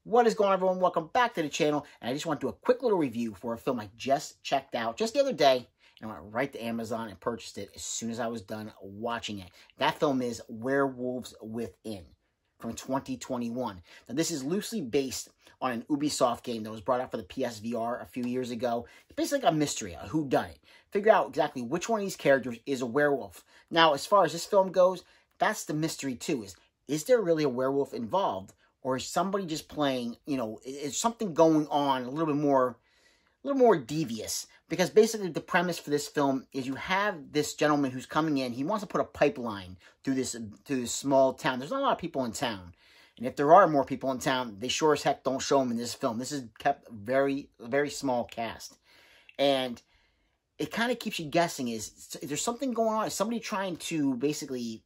What is going on, everyone? Welcome back to the channel. And I just want to do a quick little review for a film I just checked out just the other day. And I went right to Amazon and purchased it as soon as I was done watching it. That film is Werewolves Within from 2021. Now, this is loosely based on an Ubisoft game that was brought out for the PSVR a few years ago. It's basically like a mystery, a whodunit. Figure out exactly which one of these characters is a werewolf. Now, as far as this film goes, that's the mystery too. Is there really a werewolf involved? Or is somebody just playing, is something going on a little more devious? Because basically the premise for this film is you have this gentleman who's coming in. He wants to put a pipeline through this small town. There's not a lot of people in town. And if there are more people in town, they sure as heck don't show them in this film. This is kept very, very small cast. And it kind of keeps you guessing, is there something going on? Is somebody trying to basically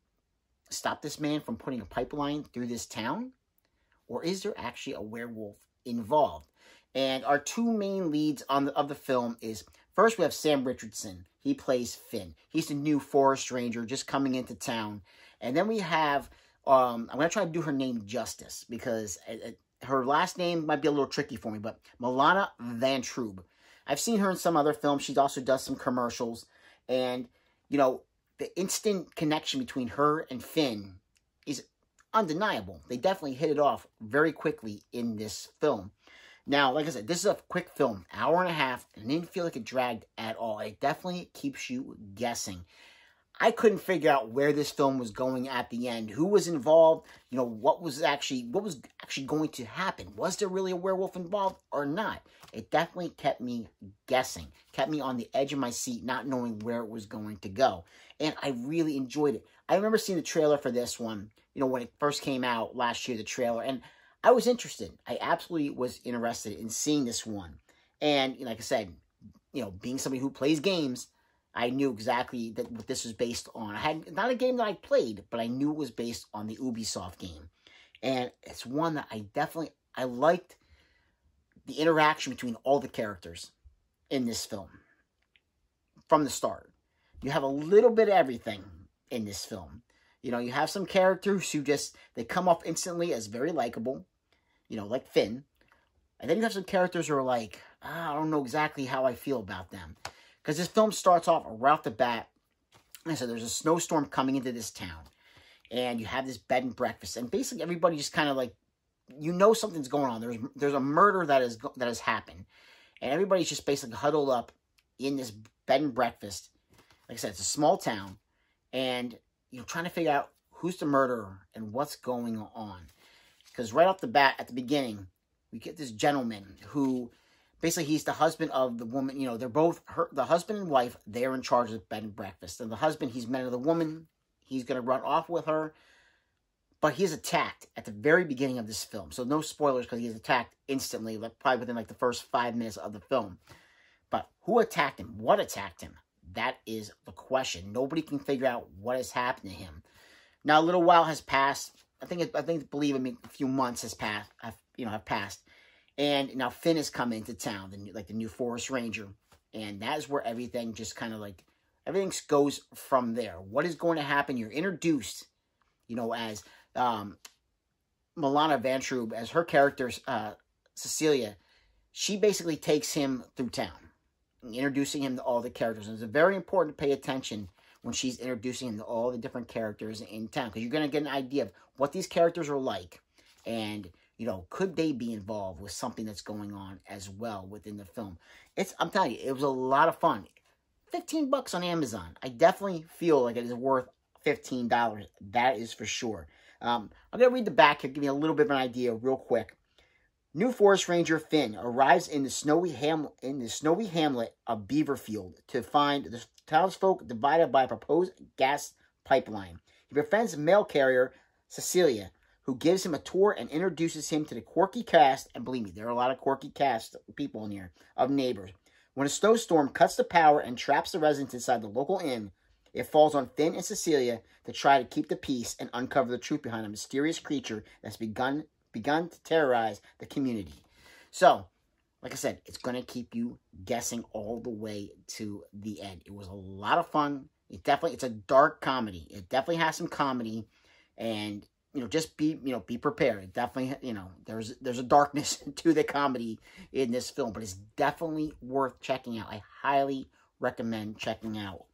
stop this man from putting a pipeline through this town? Or is there actually a werewolf involved? And our two main leads of the film is, first we have Sam Richardson. He plays Finn. He's the new forest ranger just coming into town. And then we have, I'm going to try to do her name justice because her last name might be a little tricky for me, but Milana Van Troob. I've seen her in some other films. She also does some commercials. And, the instant connection between her and Finn is undeniable. They definitely hit it off very quickly in this film. Now, like I said, this is a quick film, hour and a half, and it didn't feel like it dragged at all. It definitely keeps you guessing. I couldn't figure out where this film was going at the end, who was involved, what was actually going to happen. Was there really a werewolf involved or not? It definitely kept me guessing, kept me on the edge of my seat, not knowing where it was going to go. And I really enjoyed it. I remember seeing the trailer for this one, when it first came out last year, the trailer, and I was interested. I absolutely was interested in seeing this one. And like I said, being somebody who plays games, I knew exactly what this was based on. I had not a game that I played, but I knew it was based on the Ubisoft game. And it's one that I liked the interaction between all the characters in this film from the start. You have a little bit of everything in this film. You have some characters who they come off instantly as very likable, like Finn. And then you have some characters who are like, I don't know exactly how I feel about them. Because this film starts off right off the bat. Like I said, there's a snowstorm coming into this town. And you have this bed and breakfast. And basically everybody just kind of like, something's going on. There's a murder that has happened. And everybody's just basically huddled up in this bed and breakfast. Like I said, it's a small town. And trying to figure out who's the murderer and what's going on. Because right off the bat, at the beginning, we get this gentleman who, basically, he's the husband of the woman. They're both, the husband and wife, they're in charge of the bed and breakfast. And the husband, he's met the woman. He's going to run off with her. But he's attacked at the very beginning of this film. So no spoilers because he's attacked instantly, probably within the first 5 minutes of the film. But who attacked him? What attacked him? That is the question. Nobody can figure out what has happened to him. Now, a little while has passed. Believe me, a few months has passed. Have passed, and now Finn has come into town, the new forest ranger, and that is where everything just kind of everything goes from there. What is going to happen? You're introduced, as Milana Van Troob, as her character, Cecilia. She basically takes him through town, introducing him to all the characters. And it's very important to pay attention when she's introducing him to all the different characters in town. Because you're going to get an idea of what these characters are like. And, could they be involved with something that's going on as well within the film. I'm telling you, it was a lot of fun. $15 on Amazon. I definitely feel like it is worth $15. That is for sure. I'm going to read the back here, give you a little bit of an idea real quick. New Forest Ranger Finn arrives in the snowy hamlet of Beaverfield to find the townsfolk divided by a proposed gas pipeline. He befriends mail carrier Cecilia, who gives him a tour and introduces him to the quirky cast, and believe me, there are a lot of quirky cast people in here, of neighbors. When a snowstorm cuts the power and traps the residents inside the local inn, it falls on Finn and Cecilia to try to keep the peace and uncover the truth behind a mysterious creature that's begun to terrorize the community. So, like I said, it's going to keep you guessing all the way to the end. It was a lot of fun. It's a dark comedy. It definitely has some comedy, and just be prepared. Definitely, there's a darkness to the comedy in this film, but it's definitely worth checking out. I highly recommend checking out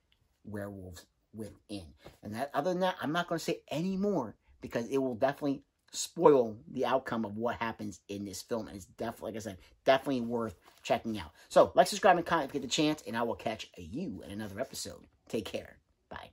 Werewolves Within. And other than that, I'm not going to say any more because it will definitely spoil the outcome of what happens in this film. And it's definitely, like I said, definitely worth checking out. So, like, subscribe, and comment if you get the chance, and I will catch you in another episode. Take care. Bye.